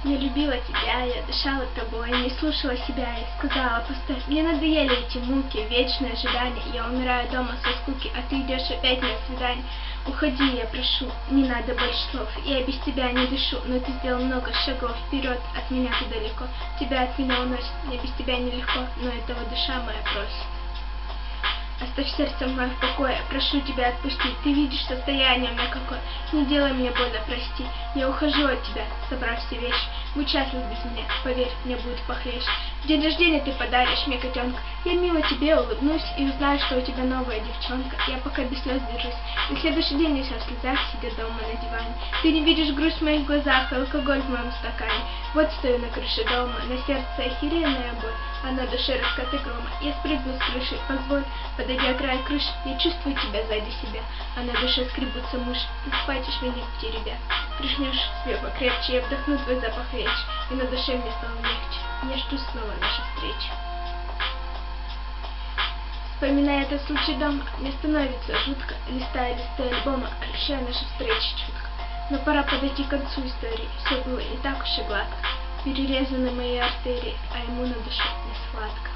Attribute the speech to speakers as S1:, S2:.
S1: Я любила тебя, я дышала тобой, не слушала себя и сказала пустой. Мне надоели эти муки, вечное ожидание. Я умираю дома со скуки, а ты идешь опять на свидание. Уходи, я прошу, не надо больше слов, я без тебя не дышу. Но ты сделал много шагов вперед, от меня ты далеко. Тебя от меня уносит, мне без тебя нелегко, но этого душа моя просит. Оставь сердце мое в покое, прошу тебя отпусти. Ты видишь состояние у меня какое, не делай мне больно, прости. Я ухожу от тебя, собрав все вещи. Будь счастлив без меня, поверь, мне будет похлеще. В день рождения ты подаришь мне котенка. Я мило тебе улыбнусь и узнаю, что у тебя новая девчонка. Я пока без слез держусь. На следующий день я вся в слезах, сидя дома на диване. Ты не видишь грусть в моих глазах, алкоголь в моем стакане. Вот стою на крыше дома, на сердце охеренная боль, а на душе раскаты грома. Я спрыгну с крыши, позволь, подойдя к краю крыши, я чувствую тебя сзади себя, а на душе скребутся мыши. Ты схватишь меня в теребя, прижмешь себе покрепче, я вдохну твой запах речи, и на душе мне стало легче. Я жду снова нашей встречи. Вспоминая этот случай дома, мне становится жутко, листая листы альбома, ощущая наши встречи чутко. Но пора подойти к концу истории, все было не так уж и гладко. Перерезаны мои артерии, а ему на душе не сладко.